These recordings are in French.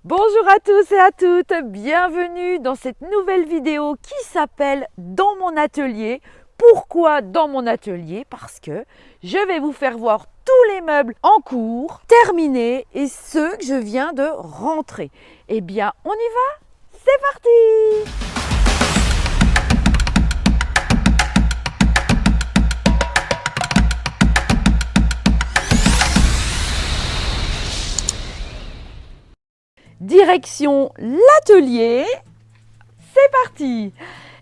Bonjour à tous et à toutes, bienvenue dans cette nouvelle vidéo qui s'appelle Dans mon atelier. Pourquoi dans mon atelier? Parce que je vais vous faire voir tous les meubles en cours, terminés et ceux que je viens de rentrer. Eh bien, on y va? C'est parti! Direction l'atelier, c'est parti!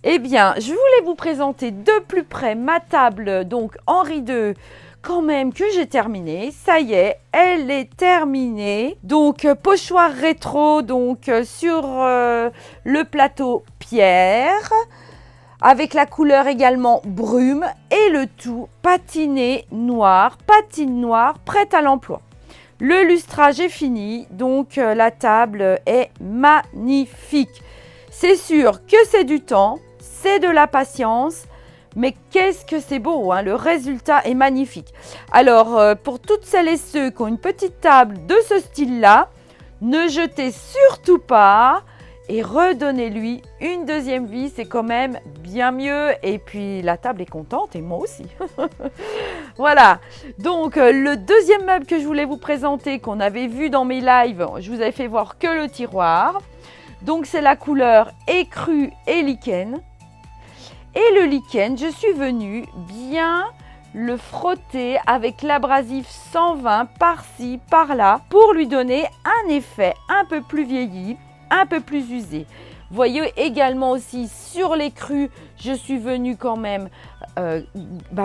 Eh bien, je voulais vous présenter de plus près ma table, donc Henri II, quand même que j'ai terminée. Ça y est, elle est terminée. Donc, pochoir rétro, donc sur le plateau pierre, avec la couleur également brume, et le tout patiné noir, patine noire, prête à l'emploi. Le lustrage est fini, donc la table est magnifique. C'est sûr que c'est du temps, c'est de la patience, mais qu'est-ce que c'est beau, hein, le résultat est magnifique. Alors, pour toutes celles et ceux qui ont une petite table de ce style-là, ne jetez surtout pas et redonnez-lui une deuxième vie, c'est quand même bien mieux. Et puis, la table est contente et moi aussi. Voilà, donc le deuxième meuble que je voulais vous présenter, qu'on avait vu dans mes lives, je vous avais fait voir que le tiroir. Donc c'est la couleur écru et lichen. Et le lichen, je suis venue bien le frotter avec l'abrasif 120 par-ci, par-là, pour lui donner un effet un peu plus vieilli, un peu plus usé. Vous voyez également aussi sur l'écru, je suis venue quand même,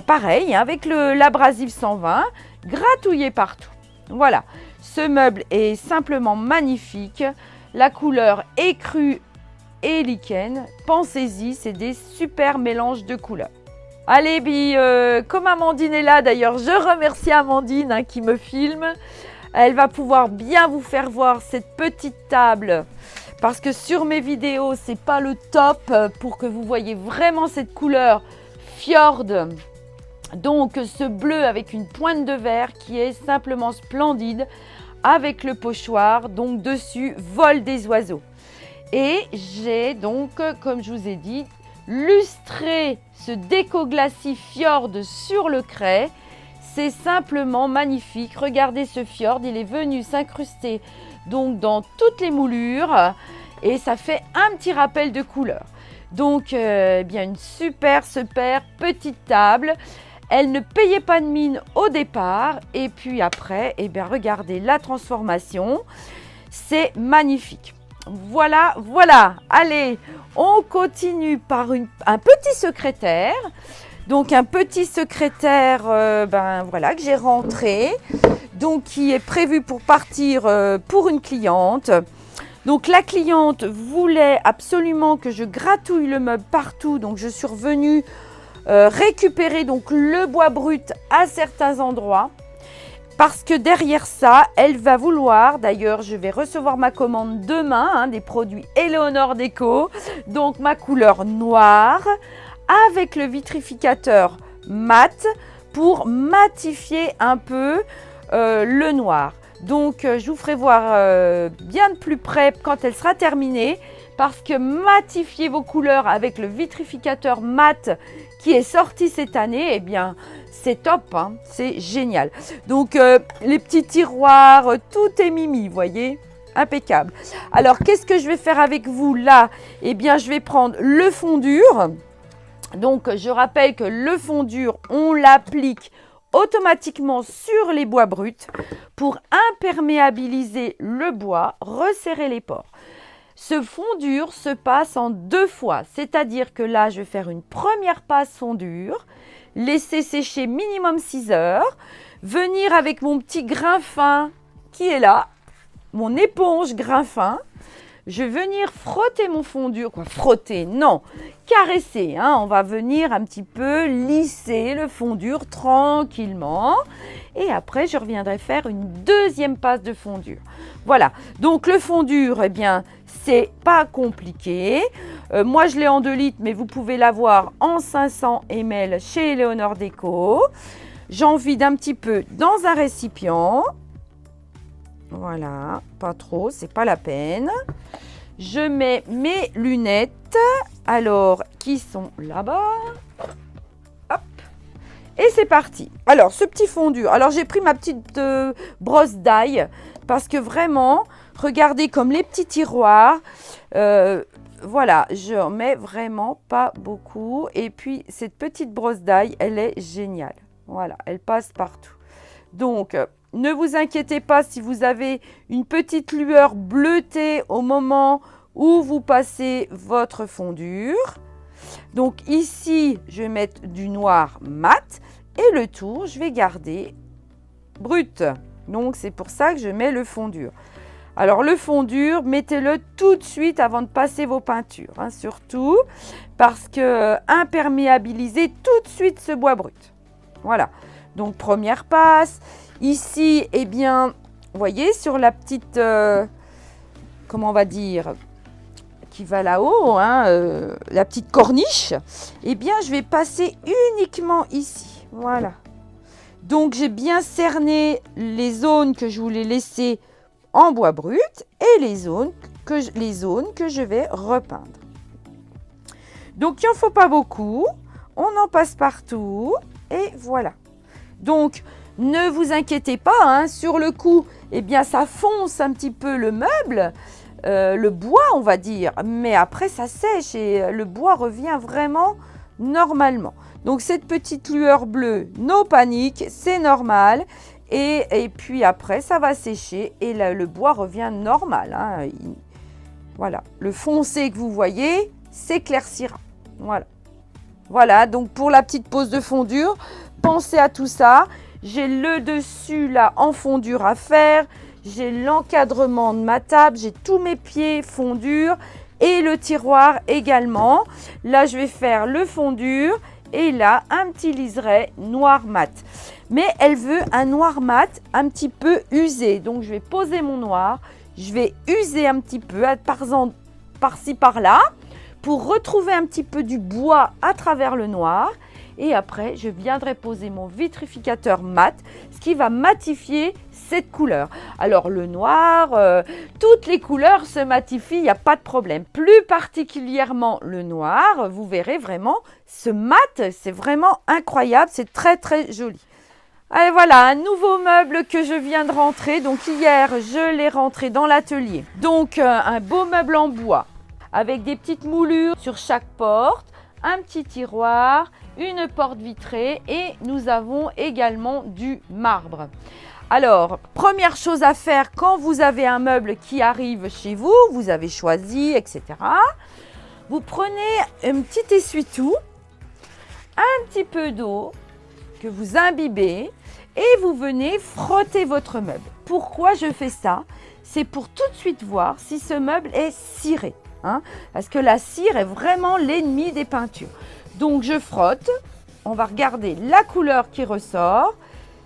pareil, hein, avec l'abrasif 120, gratouillé partout. Voilà, ce meuble est simplement magnifique. La couleur écru et lichen, pensez-y, c'est des super mélanges de couleurs. Allez, comme Amandine est là, d'ailleurs, je remercie Amandine hein, qui me filme. Elle va pouvoir bien vous faire voir cette petite table. Parce que sur mes vidéos, c'est pas le top pour que vous voyez vraiment cette couleur fjord. Donc ce bleu avec une pointe de verre qui est simplement splendide avec le pochoir. Donc dessus, vol des oiseaux. Et j'ai donc, comme je vous ai dit, lustré ce déco glacis fjord sur le craie. C'est simplement magnifique. Regardez ce fjord, il est venu s'incruster donc dans toutes les moulures et ça fait un petit rappel de couleur. Donc bien une super petite table. Elle ne payait pas de mine au départ et puis après, regardez la transformation. C'est magnifique. Voilà. Allez, on continue par un petit secrétaire. Donc un petit secrétaire que j'ai rentré, donc qui est prévu pour partir pour une cliente. Donc la cliente voulait absolument que je gratouille le meuble partout, donc je suis revenue récupérer donc le bois brut à certains endroits. Parce que derrière ça, elle va vouloir, d'ailleurs je vais recevoir ma commande demain, hein, des produits Eleonore Déco, donc ma couleur noire, avec le vitrificateur mat pour matifier un peu le noir. Donc je vous ferai voir bien de plus près quand elle sera terminée parce que matifier vos couleurs avec le vitrificateur mat qui est sorti cette année, eh bien c'est top, hein, c'est génial. Donc les petits tiroirs, tout est mimi, vous voyez, impeccable. Alors qu'est-ce que je vais faire avec vous là? Eh bien je vais prendre le fond dur. Donc, je rappelle que le fond dur, on l'applique automatiquement sur les bois bruts pour imperméabiliser le bois, resserrer les pores. Ce fond dur se passe en deux fois, c'est-à-dire que là, je vais faire une première passe fond dur, laisser sécher minimum 6 heures, venir avec mon petit grain fin qui est là, mon éponge grain fin. Je vais venir frotter mon fond dur, frotter, non, caresser, hein, on va venir un petit peu lisser le fond dur tranquillement et après je reviendrai faire une deuxième passe de fond dur. Voilà, donc le fond dur, eh bien, c'est pas compliqué. Moi je l'ai en 2 litres, mais vous pouvez l'avoir en 500 ml chez Eleonore Déco. J'en vide un petit peu dans un récipient. Voilà, pas trop, c'est pas la peine. Je mets mes lunettes, alors, qui sont là-bas. Hop. Et c'est parti. Alors, ce petit fondu. Alors, j'ai pris ma petite brosse d'ail parce que vraiment, regardez comme les petits tiroirs. Voilà, je en mets vraiment pas beaucoup. Et puis, cette petite brosse d'ail, elle est géniale. Voilà, elle passe partout. Donc, ne vous inquiétez pas si vous avez une petite lueur bleutée au moment où vous passez votre fondure. Donc ici, je vais mettre du noir mat et le tour, je vais garder brut. Donc c'est pour ça que je mets le fondure. Alors le fondure, mettez-le tout de suite avant de passer vos peintures, hein, surtout parce que imperméabilisez tout de suite ce bois brut. Voilà, donc première passe. Ici, eh bien, vous voyez sur la petite, comment on va dire, qui va là-haut, hein, la petite corniche, eh bien, je vais passer uniquement ici. Voilà. Donc, j'ai bien cerné les zones que je voulais laisser en bois brut et les zones que je vais repeindre. Donc, il n'en faut pas beaucoup. On en passe partout et voilà. Donc, ne vous inquiétez pas, hein, sur le coup, eh bien, ça fonce un petit peu le meuble, le bois, on va dire, mais après, ça sèche et le bois revient vraiment normalement. Donc, cette petite lueur bleue, no panique, c'est normal. Et puis après, ça va sécher et le bois revient normal. Hein. Voilà, le foncé que vous voyez s'éclaircira. Voilà. Voilà, donc pour la petite pose de fondure, pensez à tout ça. J'ai le dessus là en fondure à faire. J'ai l'encadrement de ma table. J'ai tous mes pieds fondure et le tiroir également. Là, je vais faire le fondure et là, un petit liseré noir mat. Mais elle veut un noir mat un petit peu usé. Donc, je vais poser mon noir. Je vais user un petit peu par-ci, par-là pour retrouver un petit peu du bois à travers le noir. Et après, je viendrai poser mon vitrificateur mat, ce qui va matifier cette couleur. Alors, le noir, toutes les couleurs se matifient, il n'y a pas de problème. Plus particulièrement le noir, vous verrez vraiment, ce mat, c'est vraiment incroyable, c'est très très joli. Allez, voilà, un nouveau meuble que je viens de rentrer. Donc, hier, je l'ai rentré dans l'atelier. Donc, un beau meuble en bois avec des petites moulures sur chaque porte, un petit tiroir, une porte vitrée et nous avons également du marbre. Alors, première chose à faire quand vous avez un meuble qui arrive chez vous, vous avez choisi, etc. Vous prenez un petit essuie-tout, un petit peu d'eau que vous imbibez et vous venez frotter votre meuble. Pourquoi je fais ça? C'est pour tout de suite voir si ce meuble est ciré. Hein, parce que la cire est vraiment l'ennemi des peintures. Donc je frotte, on va regarder la couleur qui ressort,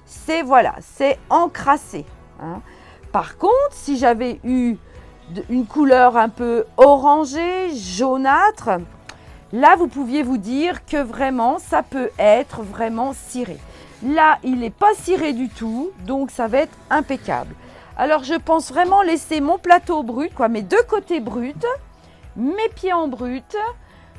c'est voilà, c'est encrassé. Hein. Par contre, si j'avais eu une couleur un peu orangée, jaunâtre, là vous pouviez vous dire que vraiment ça peut être vraiment ciré. Là, il n'est pas ciré du tout, donc ça va être impeccable. Alors je pense vraiment laisser mon plateau brut, quoi, mes deux côtés bruts. Mes pieds en brut,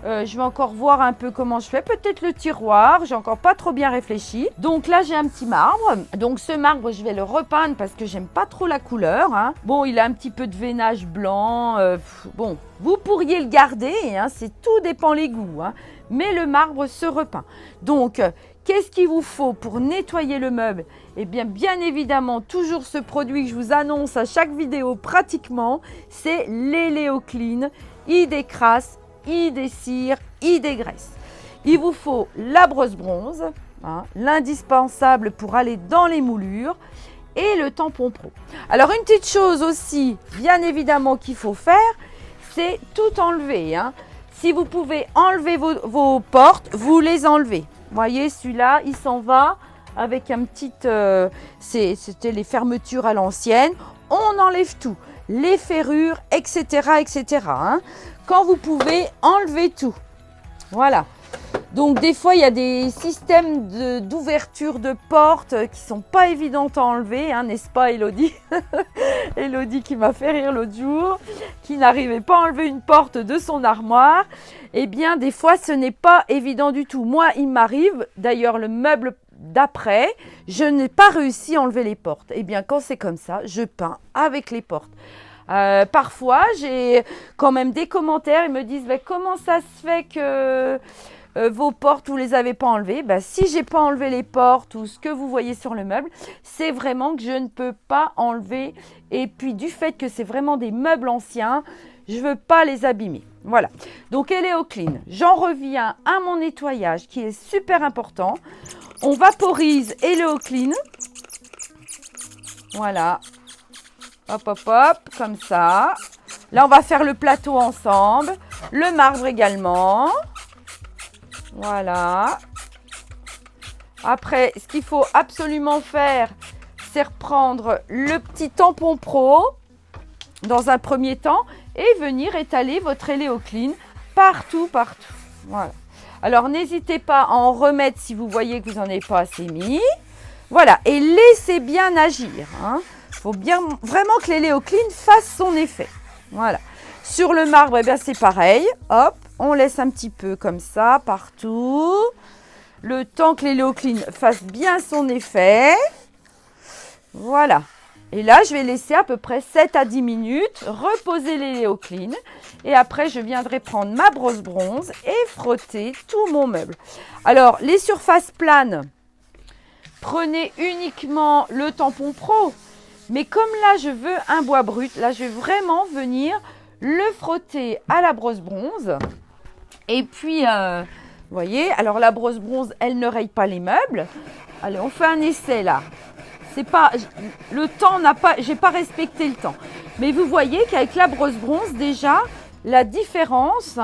je vais encore voir un peu comment je fais, peut-être le tiroir, j'ai encore pas trop bien réfléchi. Donc là j'ai un petit marbre, donc ce marbre je vais le repeindre parce que j'aime pas trop la couleur. Hein. Bon, il a un petit peu de veinage blanc, bon, vous pourriez le garder, hein, c'est tout dépend les goûts, hein, mais le marbre se repeint. Donc qu'est-ce qu'il vous faut pour nettoyer le meuble? Eh bien, bien évidemment, toujours ce produit que je vous annonce à chaque vidéo pratiquement, c'est l'Eleo Clean. Il décrasse, il dessire, il dégraisse. Il vous faut la brosse bronze, hein, l'indispensable pour aller dans les moulures, et le tampon pro. Alors, une petite chose aussi, bien évidemment, qu'il faut faire, c'est tout enlever. Hein. Si vous pouvez enlever vos portes, vous les enlevez. Vous voyez, celui-là, il s'en va avec un petit... c'était les fermetures à l'ancienne. On enlève tout. Les ferrures, etc. etc. Hein. Quand vous pouvez, enlever tout. Voilà. Donc des fois, il y a des systèmes d'ouverture de portes qui sont pas évidentes à enlever, hein, n'est-ce pas Elodie? Elodie qui m'a fait rire l'autre jour, qui n'arrivait pas à enlever une porte de son armoire. Eh bien, des fois, ce n'est pas évident du tout. Moi, il m'arrive, d'ailleurs, le meuble d'après, je n'ai pas réussi à enlever les portes. Eh bien, quand c'est comme ça, je peins avec les portes. Parfois, j'ai quand même des commentaires, ils me disent « Comment ça se fait que vos portes, vous ne les avez pas enlevées ?» Si je n'ai pas enlevé les portes ou ce que vous voyez sur le meuble, c'est vraiment que je ne peux pas enlever. Et puis, du fait que c'est vraiment des meubles anciens, je ne veux pas les abîmer. Voilà. Donc, Eléo Clean. J'en reviens à mon nettoyage qui est super important. On vaporise Eléo Clean. Voilà. Hop, hop, hop, comme ça. Là, on va faire le plateau ensemble. Le marbre également. Voilà. Après, ce qu'il faut absolument faire, c'est reprendre le petit tampon pro dans un premier temps et venir étaler votre Eléo Clean partout, partout. Voilà. Alors, n'hésitez pas à en remettre si vous voyez que vous n'en avez pas assez mis. Voilà. Et laissez bien agir. Il faut bien vraiment que l'Eléo Clean fasse son effet. Voilà. Sur le marbre, eh bien, c'est pareil. Hop, on laisse un petit peu comme ça, partout. Le temps que l'Eléo Clean fasse bien son effet. Voilà. Et là, je vais laisser à peu près 7 à 10 minutes reposer l'Eléo Clean. Et après, je viendrai prendre ma brosse bronze et frotter tout mon meuble. Alors, les surfaces planes, prenez uniquement le tampon pro. Mais comme là, je veux un bois brut, là, je vais vraiment venir le frotter à la brosse bronze. Et puis, vous voyez, alors la brosse bronze, elle ne raye pas les meubles. Allez, on fait un essai là. C'est pas, le temps n'a pas, j'ai pas respecté le temps. Mais vous voyez qu'avec la brosse bronze, déjà, la différence,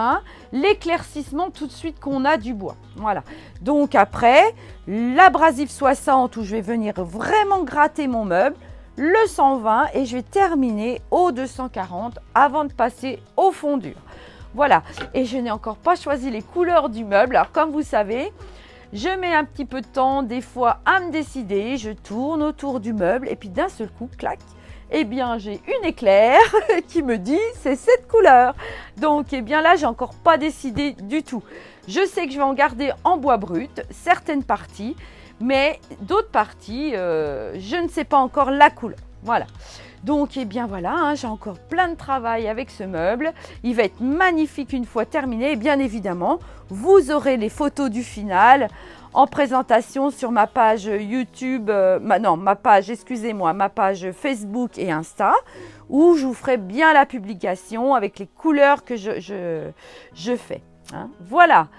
l'éclaircissement tout de suite qu'on a du bois. Voilà. Donc après, l'abrasif 60 où je vais venir vraiment gratter mon meuble, le 120 et je vais terminer au 240 avant de passer aux fondures. Voilà. Et je n'ai encore pas choisi les couleurs du meuble. Alors comme vous savez, je mets un petit peu de temps des fois à me décider. Je tourne autour du meuble et puis d'un seul coup, clac, eh bien j'ai une éclair qui me dit c'est cette couleur. Donc eh bien là, j'ai encore pas décidé du tout. Je sais que je vais en garder en bois brut, certaines parties. Mais d'autres parties, je ne sais pas encore la couleur. Voilà. Donc, eh bien voilà, j'ai encore plein de travail avec ce meuble. Il va être magnifique une fois terminé. Et bien évidemment, vous aurez les photos du final en présentation sur ma page YouTube, ma page Facebook et Insta, où je vous ferai bien la publication avec les couleurs que je fais. Voilà.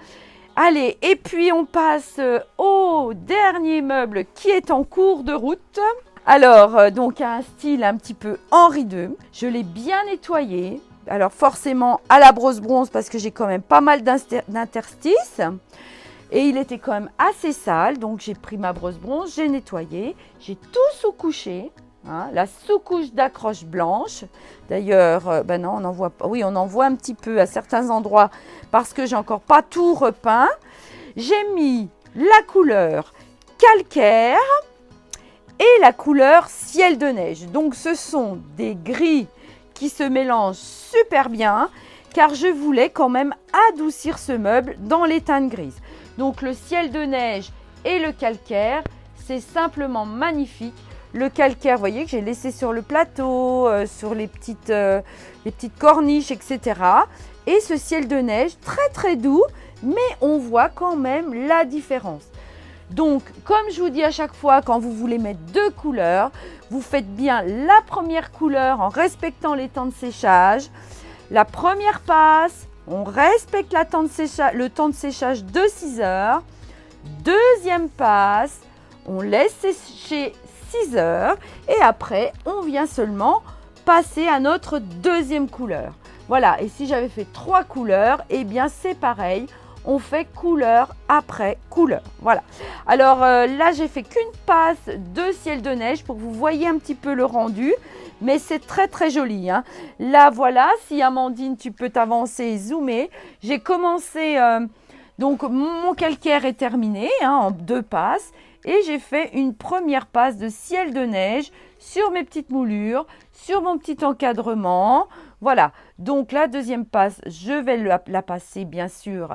Allez, et puis on passe au dernier meuble qui est en cours de route. Alors, donc un style un petit peu Henri II. Je l'ai bien nettoyé. Alors forcément à la brosse bronze parce que j'ai quand même pas mal d'interstices. Et il était quand même assez sale. Donc j'ai pris ma brosse bronze, j'ai nettoyé. J'ai tout sous-couché. La sous-couche d'accroche blanche. D'ailleurs, non, on en voit pas. Oui, on en voit un petit peu à certains endroits parce que j'ai encore pas tout repeint. J'ai mis la couleur calcaire et la couleur ciel de neige. Donc, ce sont des gris qui se mélangent super bien car je voulais quand même adoucir ce meuble dans les teintes grises. Donc, le ciel de neige et le calcaire, c'est simplement magnifique. Le calcaire, vous voyez que j'ai laissé sur le plateau, sur les petites corniches, etc. Et ce ciel de neige, très très doux, mais on voit quand même la différence. Donc, comme je vous dis à chaque fois, quand vous voulez mettre deux couleurs, vous faites bien la première couleur en respectant les temps de séchage. La première passe, on respecte le temps de séchage de 6 heures. Deuxième passe, on laisse sécher 6 heures et après on vient seulement passer à notre deuxième couleur. Voilà, et si j'avais fait 3 couleurs, eh bien c'est pareil, on fait couleur après couleur. Voilà, alors là j'ai fait qu'une passe de ciel de neige pour que vous voyez un petit peu le rendu, mais c'est très très joli. Là voilà, si Amandine tu peux t'avancer et zoomer, j'ai commencé Donc, mon calcaire est terminé en 2 passes. Et j'ai fait une première passe de ciel de neige sur mes petites moulures, sur mon petit encadrement. Voilà, donc la deuxième passe, je vais la passer bien sûr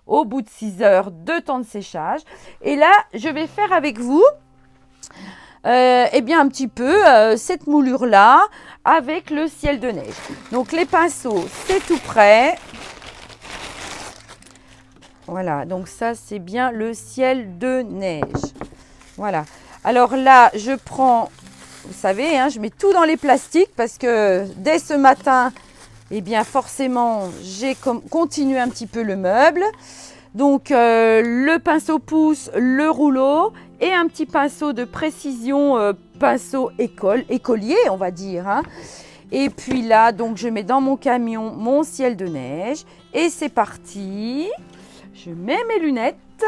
au bout de 6 heures de temps de séchage. Et là, je vais faire avec vous eh bien un petit peu cette moulure-là avec le ciel de neige. Donc les pinceaux, c'est tout prêt. Voilà, donc ça c'est bien le ciel de neige. Voilà. Alors là, je prends, vous savez, je mets tout dans les plastiques parce que dès ce matin, eh bien forcément, j'ai continué un petit peu le meuble. Donc le pinceau pouce, le rouleau et un petit pinceau de précision, pinceau écolier, on va dire. Et puis là, donc je mets dans mon camion mon ciel de neige et c'est parti. Je mets mes lunettes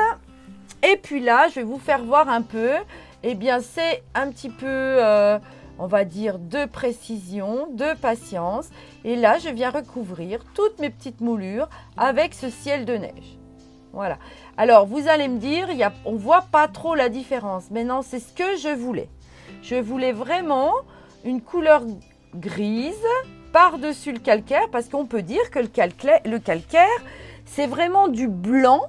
et puis là, je vais vous faire voir un peu. Eh bien, c'est un petit peu, on va dire, de précision, de patience. Et là, je viens recouvrir toutes mes petites moulures avec ce ciel de neige. Voilà. Alors, vous allez me dire, on ne voit pas trop la différence. Mais non, c'est ce que je voulais. Je voulais vraiment une couleur grise par-dessus le calcaire parce qu'on peut dire que le calcaire, c'est vraiment du blanc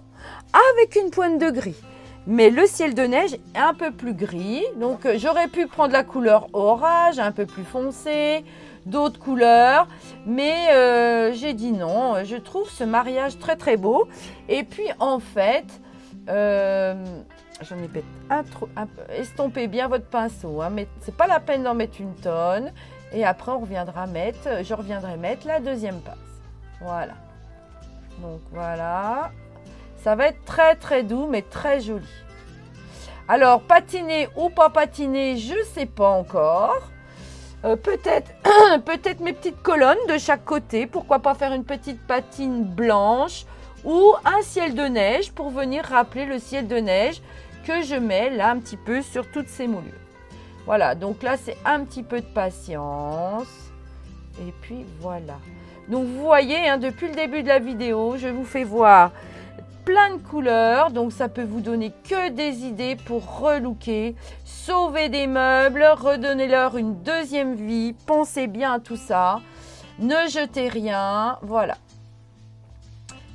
avec une pointe de gris. Mais le ciel de neige est un peu plus gris. Donc, j'aurais pu prendre la couleur orage, un peu plus foncée, d'autres couleurs. Mais j'ai dit non. Je trouve ce mariage très, très beau. Et puis, en fait, j'en ai peut-être un peu. Estompez bien votre pinceau. Mais ce n'est pas la peine d'en mettre une tonne. Et après, je reviendrai mettre la deuxième passe. Voilà. Donc, voilà. Ça va être très très doux mais très joli. Alors patiner ou pas patiner, je ne sais pas encore. Peut-être mes petites colonnes de chaque côté. Pourquoi pas faire une petite patine blanche ou un ciel de neige pour venir rappeler le ciel de neige que je mets là un petit peu sur toutes ces moulures. Voilà, donc là c'est un petit peu de patience. Et puis voilà. Donc vous voyez, depuis le début de la vidéo, je vous fais voir plein de couleurs, donc ça peut vous donner que des idées pour relooker, sauver des meubles, redonner-leur une deuxième vie. Pensez bien à tout ça, ne jetez rien, voilà.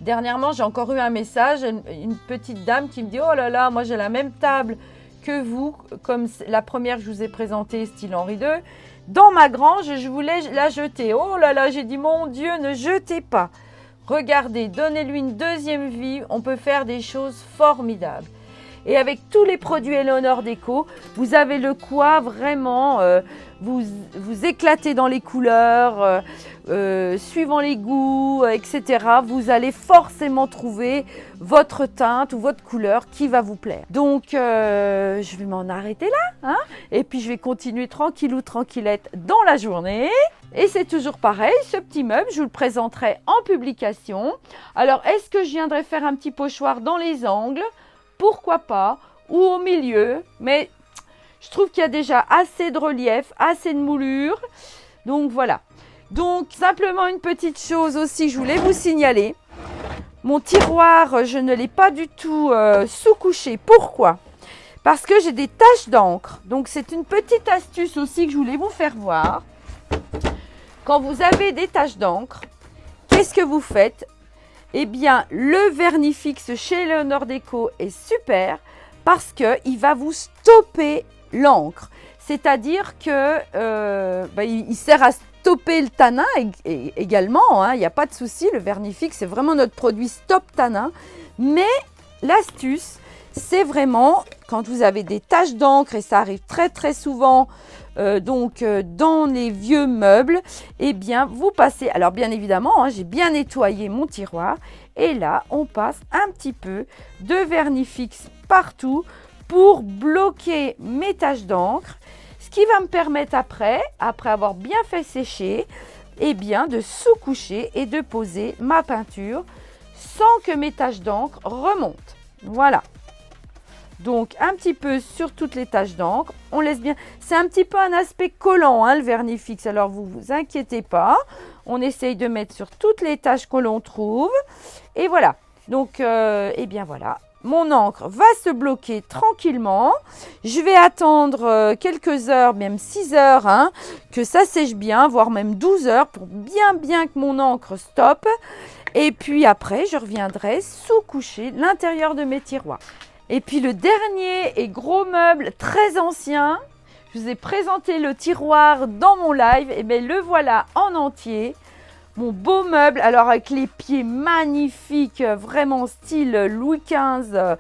Dernièrement, j'ai encore eu un message, une petite dame qui me dit « Oh là là, moi j'ai la même table que vous, comme la première que je vous ai présentée, style Henri II. Dans ma grange, je voulais la jeter. Oh là là, j'ai dit « Mon Dieu, ne jetez pas !» Regardez, donnez-lui une deuxième vie, on peut faire des choses formidables. Et avec tous les produits Eleonore Déco, vous avez le quoi vraiment vous éclater dans les couleurs, suivant les goûts, etc. Vous allez forcément trouver votre teinte ou votre couleur qui va vous plaire. Donc, je vais m'en arrêter là. Et puis, je vais continuer tranquillou, tranquillette dans la journée. Et c'est toujours pareil, ce petit meuble, je vous le présenterai en publication. Alors, est-ce que je viendrai faire un petit pochoir dans les angles ? Pourquoi pas, ou au milieu, mais je trouve qu'il y a déjà assez de relief, assez de moulure. Donc voilà. Donc simplement une petite chose aussi que je voulais vous signaler. Mon tiroir, je ne l'ai pas du tout sous-couché. Pourquoi ? Parce que j'ai des taches d'encre. Donc c'est une petite astuce aussi que je voulais vous faire voir. Quand vous avez des taches d'encre, qu'est-ce que vous faites ? Eh bien, le vernis fixe chez Eleonore Déco est super parce qu'il va vous stopper l'encre. C'est-à-dire que il sert à stopper le tanin également. Il n'y a pas de souci, le vernis fixe, c'est vraiment notre produit stop tanin. Mais l'astuce, c'est vraiment quand vous avez des taches d'encre, et ça arrive très très souvent dans les vieux meubles, eh bien vous passez, alors bien évidemment j'ai bien nettoyé mon tiroir et là on passe un petit peu de vernis fixe partout pour bloquer mes taches d'encre, ce qui va me permettre après avoir bien fait sécher, eh bien de sous-coucher et de poser ma peinture sans que mes taches d'encre remontent. Voilà. Donc, un petit peu sur toutes les taches d'encre. On laisse bien. C'est un petit peu un aspect collant, le vernis fixe. Alors, vous vous inquiétez pas. On essaye de mettre sur toutes les taches que l'on trouve. Et voilà. Donc, eh bien voilà. Mon encre va se bloquer tranquillement. Je vais attendre quelques heures, même 6 heures, hein, que ça sèche bien, voire même 12 heures pour bien que mon encre stoppe. Et puis après, je reviendrai sous-coucher l'intérieur de mes tiroirs. Et puis le dernier et gros meuble très ancien, je vous ai présenté le tiroir dans mon live, et bien le voilà en entier. Mon beau meuble, alors avec les pieds magnifiques, vraiment style Louis XV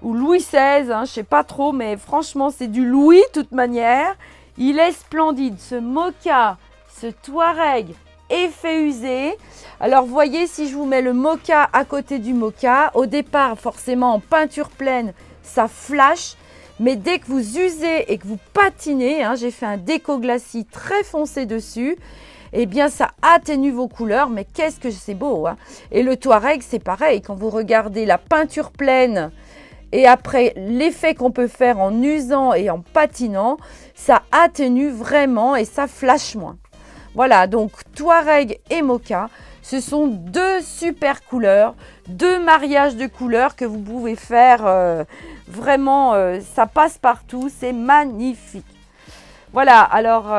ou Louis XVI, hein, je ne sais pas trop, mais franchement c'est du Louis de toute manière. Il est splendide, ce moka, ce Touareg effet usé. Alors voyez, si je vous mets le moka à côté du moka, au départ forcément en peinture pleine, ça flash. Mais dès que vous usez et que vous patinez, hein, j'ai fait un déco glacis très foncé dessus, eh bien ça atténue vos couleurs, mais qu'est-ce que c'est beau, hein. Et le Touareg, c'est pareil, quand vous regardez la peinture pleine et après l'effet qu'on peut faire en usant et en patinant, ça atténue vraiment et ça flash moins. Voilà, donc Touareg et moka, ce sont deux super couleurs, deux mariages de couleurs que vous pouvez faire vraiment, ça passe partout, c'est magnifique. Voilà, alors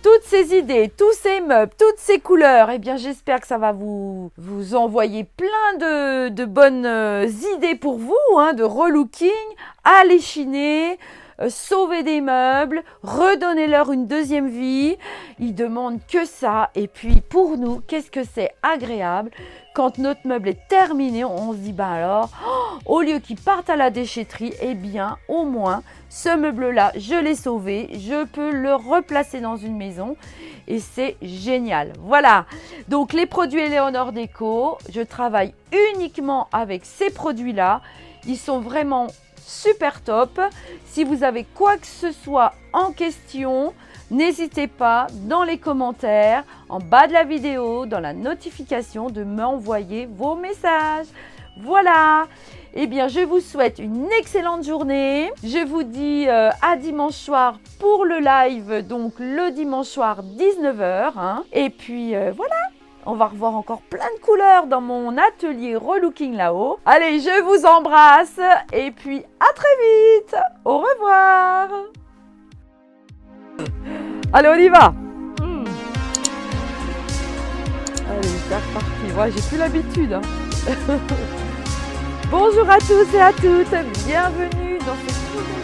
toutes ces idées, tous ces meubles, toutes ces couleurs, eh bien j'espère que ça va vous envoyer plein de bonnes idées pour vous, hein, de relooking, aller chiner, sauver des meubles, redonnez-leur une deuxième vie. Ils demandent que ça. Et puis pour nous, qu'est-ce que c'est agréable quand notre meuble est terminé, on se dit ben alors, au lieu qu'il parte à la déchetterie, eh bien au moins ce meuble-là, je l'ai sauvé, je peux le replacer dans une maison et c'est génial. Voilà, donc les produits Eleonore Déco, je travaille uniquement avec ces produits-là. Ils sont vraiment super top. Si vous avez quoi que ce soit en question, n'hésitez pas dans les commentaires, en bas de la vidéo, dans la notification, de m'envoyer vos messages. Voilà. Eh bien, je vous souhaite une excellente journée. Je vous dis à dimanche soir pour le live, donc le dimanche soir 19h. Hein. Et puis voilà, on va revoir encore plein de couleurs dans mon atelier relooking là-haut. Allez, je vous embrasse et puis à très vite. Au revoir. Allez, on y va. Allez, c'est reparti. Ouais, j'ai plus l'habitude. Hein. Bonjour à tous et à toutes, bienvenue dans cette nouvelle